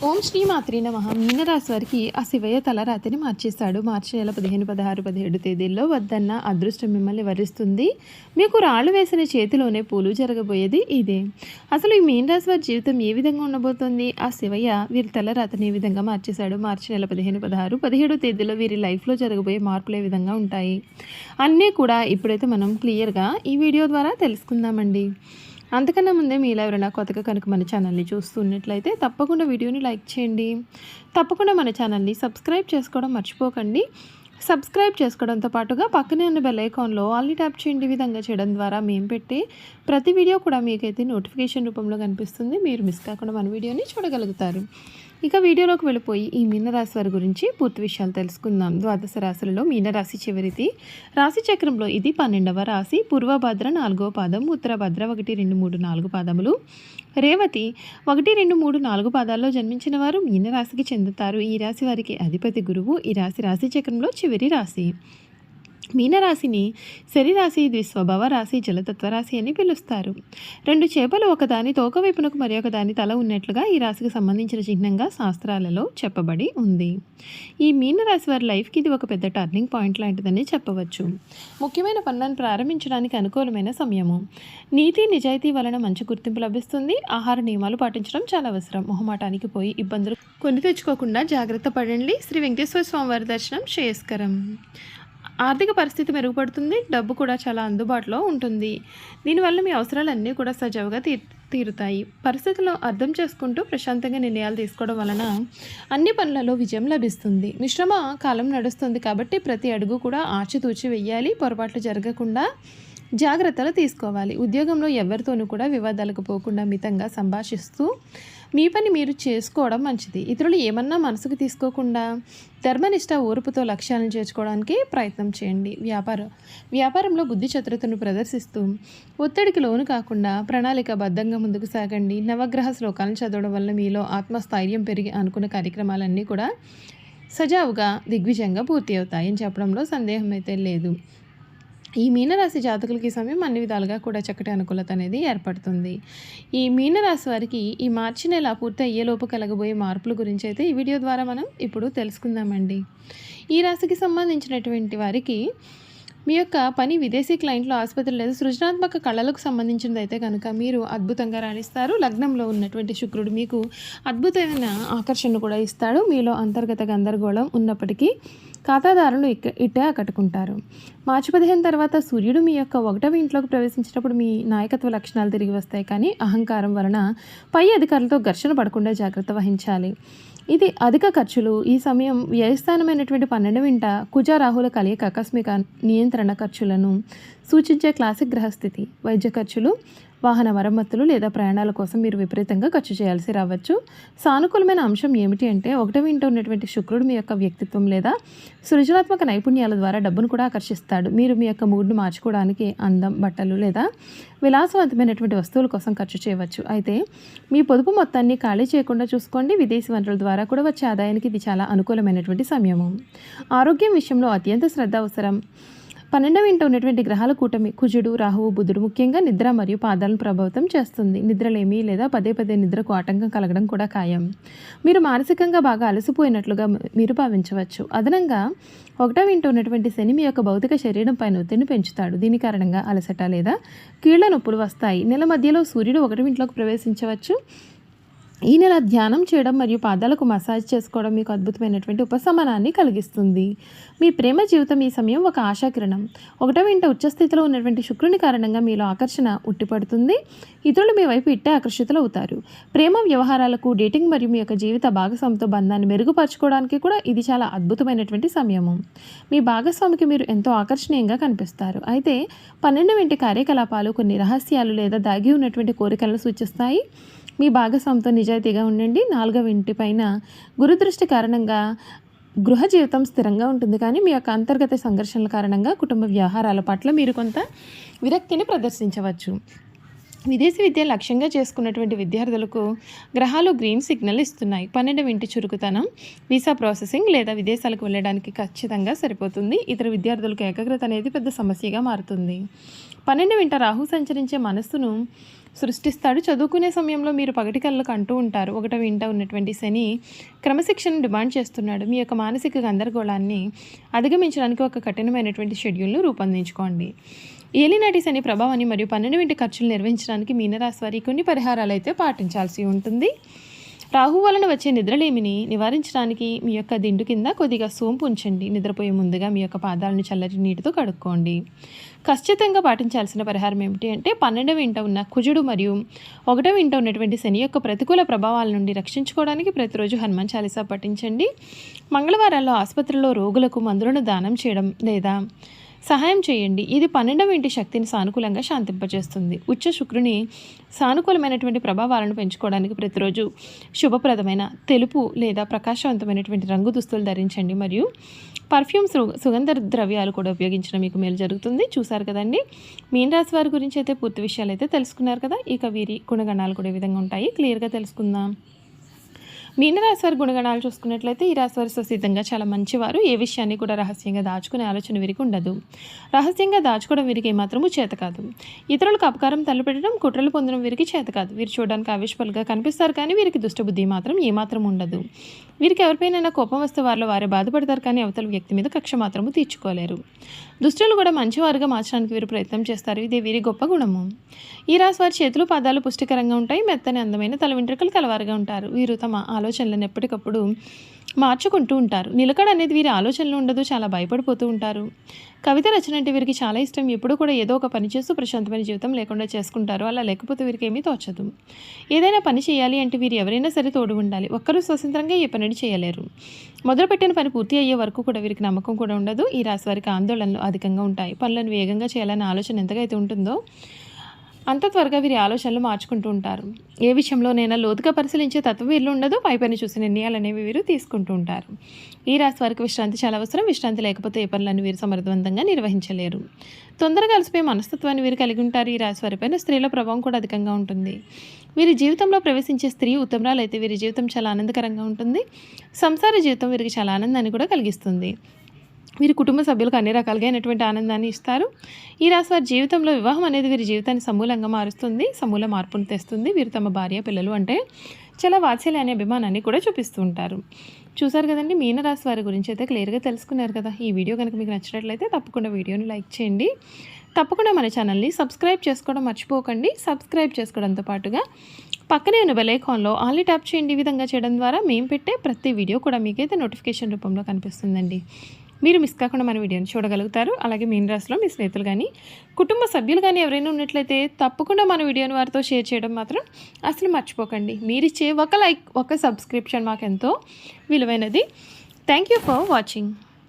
ఓం శ్రీ మాత్రే నమః. మీనరాశి వారికి ఆ శివయ్య తలరాతిని మార్చేశాడు. మార్చి నెల 15, 16, 17 తేదీల్లో వద్దన్న అదృష్టం మిమ్మల్ని వరిస్తుంది. మీకు రాళ్ళు వేసిన చేతిలోనే పూలు జరగబోయేది ఇదే. అసలు ఈ మీనరాశి వారి జీవితం ఏ విధంగా ఉండబోతోంది? ఆ శివయ్య వీరి తలరాతిని ఏ విధంగా మార్చేశాడు? మార్చి నెల 15, 16, 17 తేదీలో వీరి లైఫ్లో జరగబోయే మార్పులు ఏ విధంగా ఉంటాయి అన్నీ కూడా ఇప్పుడైతే మనం క్లియర్గా ఈ వీడియో ద్వారా తెలుసుకుందామండి. అంతకన్నా ముందే మీలో ఎవరైనా కొత్తగా కనుక మన ఛానల్ని చూస్తున్నట్లయితే తప్పకుండా వీడియోని లైక్ చేయండి. తప్పకుండా మన ఛానల్ని సబ్స్క్రైబ్ చేసుకోవడం మర్చిపోకండి. సబ్స్క్రైబ్ చేసుకోవడంతో పాటుగా పక్కనే ఉన్న బెల్ ఐకాన్లో ఆల్ని ట్యాప్ చేయండి. ఈ విధంగా చేయడం ద్వారా మేము పెట్టే ప్రతి వీడియో కూడా మీకైతే నోటిఫికేషన్ రూపంలో కనిపిస్తుంది. మీరు మిస్ కాకుండా మన వీడియోని చూడగలుగుతారు. ఇక వీడియోలోకి వెళ్ళిపోయి ఈ మీనరాశి వారి గురించి పూర్తి విషయాలు తెలుసుకుందాం. ద్వాదశ రాశులలో మీనరాశి చివరిది రాశి చక్రంలో ఇది 12వ రాశి. పూర్వభద్ర 4వ పాదం, ఉత్తరభద్ర 1, 2, 3, 4 పాదములు, రేవతి 1, 2, 3, 4 పాదాల్లో జన్మించిన వారు మీనరాశికి చెందుతారు. ఈ రాశి వారికి అధిపతి గురువు. ఈ రాశి చక్రంలో చివరి రాశి. మీనరాశిని శరీరాశి, ద్విస్వభావ రాశి, జలతత్వ రాశి అని పిలుస్తారు. రెండు చేపలు ఒకదాని తోక వైపునకు మరి ఒకదాని తల ఉన్నట్లుగా ఈ రాశికి సంబంధించిన చిహ్నంగా శాస్త్రాలలో చెప్పబడి ఉంది. ఈ మీనరాశి వారి లైఫ్కి ఇది ఒక పెద్ద టర్నింగ్ పాయింట్ లాంటిదని చెప్పవచ్చు. ముఖ్యమైన పనులను ప్రారంభించడానికి అనుకూలమైన సమయము. నీతి నిజాయితీ వలన మంచి గుర్తింపు లభిస్తుంది. ఆహార నియమాలు పాటించడం చాలా అవసరం. మొహమాటానికి పోయి ఇబ్బందులు కొని తెచ్చుకోకుండా జాగ్రత్త పడండి. శ్రీ వెంకటేశ్వర స్వామివారి దర్శనం శ్రేయస్కరం. ఆర్థిక పరిస్థితి మెరుగుపడుతుంది. డబ్బు కూడా చాలా అందుబాటులో ఉంటుంది. దీనివల్ల మీ అవసరాలన్నీ కూడా సజావుగా తీరుతాయి. పరిస్థితులను అర్థం చేసుకుంటూ ప్రశాంతంగా నిర్ణయాలు తీసుకోవడం వలన అన్ని పనులలో విజయం లభిస్తుంది. మిశ్రమ కాలం నడుస్తుంది కాబట్టి ప్రతి అడుగు కూడా ఆచితూచి వెయ్యాలి. పొరపాట్లు జరగకుండా జాగ్రత్తలు తీసుకోవాలి. ఉద్యోగంలో ఎవరితోనూ కూడా వివాదాలకు పోకుండా మితంగా సంభాషిస్తూ మీ పని మీరు చేసుకోవడం మంచిది. ఇతరులు ఏమన్నా మనసుకు తీసుకోకుండా ధర్మనిష్ట ఓర్పుతో లక్ష్యాలను చేర్చుకోవడానికి ప్రయత్నం చేయండి. వ్యాపారంలో బుద్ధి చతురతను ప్రదర్శిస్తూ ఒత్తిడికి లోను కాకుండా ప్రణాళికాబద్ధంగా ముందుకు సాగండి. నవగ్రహ శ్లోకాలను చదవడం వల్ల మీలో ఆత్మస్థైర్యం పెరిగి అనుకున్న కార్యక్రమాలన్నీ కూడా సజావుగా దిగ్విజయంగా పూర్తి అవుతాయని చెప్పడంలో సందేహం అయితే లేదు. ఈ మీనరాశి జాతకులకి సమయం అన్ని విధాలుగా కూడా చక్కటి అనుకూలత అనేది ఏర్పడుతుంది. ఈ మీనరాశి వారికి ఈ మార్చి నెల పూర్తి అయ్యేలోపు కలగబోయే మార్పుల గురించి అయితే ఈ వీడియో ద్వారా మనం ఇప్పుడు తెలుసుకుందామండి. ఈ రాశికి సంబంధించినటువంటి వారికి మీ యొక్క పని విదేశీ క్లయింట్లు, ఆసుపత్రులు లేదా సృజనాత్మక కళలకు సంబంధించినది అయితే కనుక మీరు అద్భుతంగా రాణిస్తారు. లగ్నంలో ఉన్నటువంటి శుక్రుడు మీకు అద్భుతమైన ఆకర్షణ కూడా ఇస్తాడు. మీలో అంతర్గత గందరగోళం ఉన్నప్పటికీ ఖాతాదారులు ఇట్టే ఆకట్టుకుంటారు. మార్చి 15 తర్వాత సూర్యుడు మీ యొక్క 1వ ఇంట్లోకి ప్రవేశించినప్పుడు మీ నాయకత్వ లక్షణాలు తిరిగి వస్తాయి. కానీ అహంకారం వలన పై అధికారులతో ఘర్షణ పడకుండా జాగ్రత్త వహించాలి. ఇది అధిక ఖర్చులు. ఈ సమయం వ్యయస్థానమైనటువంటి 12వ ఇంట కుజ రాహుల కలయిక ఆకస్మిక నియంత్రణ ఖర్చులను సూచించే క్లాసిక్ గ్రహస్థితి. వైద్య ఖర్చులు, వాహన మరమ్మతులు లేదా ప్రయాణాల కోసం మీరు విపరీతంగా ఖర్చు చేయాల్సి రావచ్చు. సానుకూలమైన అంశం ఏమిటి అంటే 1వ ఇంట ఉన్నటువంటి శుక్రుడు మీ యొక్క వ్యక్తిత్వం లేదా సృజనాత్మక నైపుణ్యాల ద్వారా డబ్బును కూడా ఆకర్షిస్తాడు. మీరు మీ యొక్క మూడ్ను మార్చుకోవడానికి అందం, బట్టలు లేదా విలాసవంతమైనటువంటి వస్తువుల కోసం ఖర్చు చేయవచ్చు. అయితే మీ పొదుపు మొత్తాన్ని ఖాళీ చేయకుండా చూసుకోండి. విదేశీ వనరుల ద్వారా కూడా వచ్చే ఆదాయానికి ఇది చాలా అనుకూలమైనటువంటి సమయము. ఆరోగ్యం విషయంలో అత్యంత శ్రద్ధ అవసరం. 12వ ఇంట ఉన్నటువంటి గ్రహాల కూటమి కుజుడు, రాహువు, బుధుడు ముఖ్యంగా నిద్ర మరియు పాదాలను ప్రభావితం చేస్తుంది. నిద్రలేమి లేదా పదే నిద్రకు ఆటంకం కలగడం కూడా ఖాయం. మీరు మానసికంగా బాగా అలసిపోయినట్లుగా మీరు భావించవచ్చు. అదనంగా 1వ ఇంట ఉన్నటువంటి శని మీ యొక్క భౌతిక శరీరం పైన ఒత్తిడిని పెంచుతాడు. దీని కారణంగా అలసట లేదా కీళ్ల నొప్పులు వస్తాయి. నెల మధ్యలో సూర్యుడు 1వ ఇంట్లోకి ప్రవేశించవచ్చు. ఈ నెల ధ్యానం చేయడం మరియు పాదాలకు మసాజ్ చేసుకోవడం మీకు అద్భుతమైనటువంటి ఉపశమనాన్ని కలిగిస్తుంది. మీ ప్రేమ జీవితం ఈ సమయం ఒక ఆశాకిరణం. 1వ ఇంట ఉచ్చస్థితిలో ఉన్నటువంటి శుక్రుని కారణంగా మీలో ఆకర్షణ ఉట్టిపడుతుంది. ఇతరులు మీ వైపు ఇట్టే ఆకర్షితులు అవుతారు. ప్రేమ వ్యవహారాలకు, డేటింగ్ మరియు మీ యొక్క జీవిత భాగస్వామితో బంధాన్ని మెరుగుపరచుకోవడానికి కూడా ఇది చాలా అద్భుతమైనటువంటి సమయము. మీ భాగస్వామికి మీరు ఎంతో ఆకర్షణీయంగా కనిపిస్తారు. అయితే 12వ ఇంటి కార్యకలాపాలు కొన్ని రహస్యాలు లేదా దాగి ఉన్నటువంటి కోరికలను సూచిస్తాయి. మీ భాగస్వామితో నిజాయితీగా ఉండండి. 4వ ఇంటి పైన గురుదృష్టి కారణంగా గృహ జీవితం స్థిరంగా ఉంటుంది. కానీ మీ యొక్క అంతర్గత సంఘర్షణల కారణంగా కుటుంబ వ్యవహారాల పట్ల మీరు కొంత విరక్తిని ప్రదర్శించవచ్చు. విదేశీ విద్య లక్ష్యంగా చేసుకున్నటువంటి విద్యార్థులకు గ్రహాలు గ్రీన్ సిగ్నల్ ఇస్తున్నాయి. 12వ ఇంటి చురుకుతనం వీసా ప్రాసెసింగ్ లేదా విదేశాలకు వెళ్ళడానికి ఖచ్చితంగా సరిపోతుంది. ఇతర విద్యార్థులకు ఏకాగ్రత అనేది పెద్ద సమస్యగా మారుతుంది. 12వ ఇంట రాహు సంచరించే మనస్సును సృష్టిస్తాడు. చదువుకునే సమయంలో మీరు పగటి కళ్ళకు అంటూ ఉంటారు. ఒకటవ ఇంట ఉన్నటువంటి శని క్రమశిక్షణను డిమాండ్ చేస్తున్నాడు. మీ యొక్క మానసిక గందరగోళాన్ని అధిగమించడానికి ఒక కఠినమైనటువంటి షెడ్యూల్ను రూపొందించుకోండి. ఏలినాటి శని ప్రభావాన్ని మరియు 12 ఇంటి ఖర్చులు నిర్వహించడానికి మీనరాశి వారి కొన్ని పరిహారాలు అయితే పాటించాల్సి ఉంటుంది. రాహు వలన వచ్చే నిద్రలేమిని నివారించడానికి మీ యొక్క దిండు కింద కొద్దిగా సోంపు ఉంచండి. నిద్రపోయే ముందుగా మీ యొక్క పాదాలను చల్లటి నీటితో కడుక్కోండి. ఖచ్చితంగా పాటించాల్సిన పరిహారం ఏమిటి అంటే 12వ ఇంట ఉన్న కుజుడు మరియు 1వ ఇంట ఉన్నటువంటి శని యొక్క ప్రతికూల ప్రభావాల నుండి రక్షించుకోవడానికి ప్రతిరోజు హనుమాన్ చాలీసా పఠించండి. మంగళవారాల్లో ఆసుపత్రిలో రోగులకు మందులను దానం చేయడం లేదా సహాయం చేయండి. ఇది 12వ ఇంటి శక్తిని సానుకూలంగా శాంతింపజేస్తుంది. ఉచ్చ శుక్రుని సానుకూలమైనటువంటి ప్రభావాలను పెంచుకోవడానికి ప్రతిరోజు శుభప్రదమైన తెలుపు లేదా ప్రకాశవంతమైనటువంటి రంగు దుస్తులు ధరించండి మరియు పర్ఫ్యూమ్స్ సుగంధ ద్రవ్యాలు కూడా ఉపయోగించడం మీకు మేలు జరుగుతుంది. చూసారు కదండి, మీన రాశి వారి గురించి అయితే పూర్తి విషయాలు అయితే తెలుసుకున్నారు కదా. ఇక వీరి గుణగణాలు కూడా ఈ విధంగా ఉంటాయి, క్లియర్గా తెలుసుకుందాం. మీనరాశి వారి గుణగణాలు చూసుకున్నట్లయితే ఈ రాశి వారు సుసిద్ధంగా చాలా మంచివారు. ఏ విషయాన్ని కూడా రహస్యంగా దాచుకునే ఆలోచన వీరికి ఉండదు. రహస్యంగా దాచుకోవడం వీరికి ఏమాత్రము చేత కాదు. ఇతరులకు అపకారం తలపెట్టడం, కుట్రలు పొందడం వీరికి చేత కాదు. వీరు చూడడానికి ఆవేశపలుగా కనిపిస్తారు, కానీ వీరికి దుష్టబుద్ధి మాత్రం ఏమాత్రం ఉండదు. వీరికి ఎవరిపైనైనా కోపం వస్తే వారిలో వారే బాధపడతారు, కానీ అవతల వ్యక్తి మీద కక్ష మాత్రము తీర్చుకోలేరు. దుష్టులు కూడా మంచివారుగా మార్చడానికి వీరు ప్రయత్నం చేస్తారు. ఇదే వీరి గొప్ప గుణము. ఈ రాశి వారి చేతులు పాదాలు పుష్టికరంగా ఉంటాయి. మెత్తని అందమైన తల వెంట్రుకలు కలవారుగా ఉంటారు. వీరు తమ ఆలోచనలను ఎప్పటికప్పుడు మార్చుకుంటూ ఉంటారు. నిలకడ అనేది వీరి ఆలోచనలు ఉండదు, చాలా భయపడిపోతూ ఉంటారు. కవిత రచన అంటే వీరికి చాలా ఇష్టం. ఎప్పుడు కూడా ఏదో ఒక పని చేస్తూ ప్రశాంతమైన జీవితం లేకుండా చేసుకుంటారు. అలా లేకపోతే వీరికి ఏమీ తోచదు. ఏదైనా పని చేయాలి అంటే వీరు ఎవరైనా సరే తోడు ఉండాలి. ఒక్కరూ స్వతంత్రంగా ఏ పనిని చేయలేరు. మొదలుపెట్టిన పని పూర్తి అయ్యే వరకు కూడా వీరికి నమ్మకం కూడా ఉండదు. ఈ రాశి వారికి ఆందోళనలు అధికంగా ఉంటాయి. పనులను వేగంగా చేయాలనే ఆలోచన ఎంతగా అయితే ఉంటుందో అంత త్వరగా వీరి ఆలోచనలు మార్చుకుంటూ ఉంటారు. ఏ విషయంలోనైనా లోతుగా పరిశీలించే తత్వం వీళ్ళు ఉండదు. పైపైన చూసి నిర్ణయాలు అనేవి వీరు తీసుకుంటూ ఉంటారు. ఈ రాశి వారికి విశ్రాంతి చాలా అవసరం. విశ్రాంతి లేకపోతే ఏ పనులను వీరు సమర్థవంతంగా నిర్వహించలేరు. తొందరగా అలసిపోయే మనస్తత్వాన్ని వీరు కలిగి ఉంటారు. ఈ రాశి వారిపైన స్త్రీల ప్రభావం కూడా అధికంగా ఉంటుంది. వీరి జీవితంలో ప్రవేశించే స్త్రీ ఉత్తమరాలు అయితే వీరి జీవితం చాలా ఆనందకరంగా ఉంటుంది. సంసార జీవితం వీరికి చాలా ఆనందాన్ని కూడా కలిగిస్తుంది. వీరి కుటుంబ సభ్యులకు అన్ని రకాలుగా అయినటువంటి ఆనందాన్ని ఇస్తారు. ఈ రాశి వారి జీవితంలో వివాహం అనేది వీరి జీవితాన్ని సమూలంగా మారుస్తుంది, సమూల మార్పును తెస్తుంది. వీరు తమ భార్య పిల్లలు అంటే చాలా వాత్సల్య అనే అభిమానాన్ని కూడా చూపిస్తూ ఉంటారు. చూసారు కదండి, మీన రాశి వారి గురించి అయితే క్లియర్గా తెలుసుకున్నారు కదా. ఈ వీడియో కనుక మీకు నచ్చినట్లయితే తప్పకుండా వీడియోని లైక్ చేయండి. తప్పకుండా మన ఛానల్ని సబ్స్క్రైబ్ చేసుకోవడం మర్చిపోకండి. సబ్స్క్రైబ్ చేసుకోవడంతో పాటుగా పక్కనే ఉన్న బెల్ ఐకాన్లో ఆల్ ట్యాప్ చేయండి. ఈ విధంగా చేయడం ద్వారా మేము పెట్టే ప్రతి వీడియో కూడా మీకైతే నోటిఫికేషన్ రూపంలో కనిపిస్తుందండి. మీరు మిస్ కాకుండా మన వీడియోని చూడగలుగుతారు. అలాగే మీన రాశిలో మీ స్నేహితులు కానీ కుటుంబ సభ్యులు కానీ ఎవరైనా ఉన్నట్లయితే తప్పకుండా మన వీడియోని వారితో షేర్ చేయడం మాత్రం అసలు మర్చిపోకండి. మీరిచ్చే ఒక లైక్, ఒక సబ్స్క్రిప్షన్ మాకెంతో విలువైనది. Thank you for watching.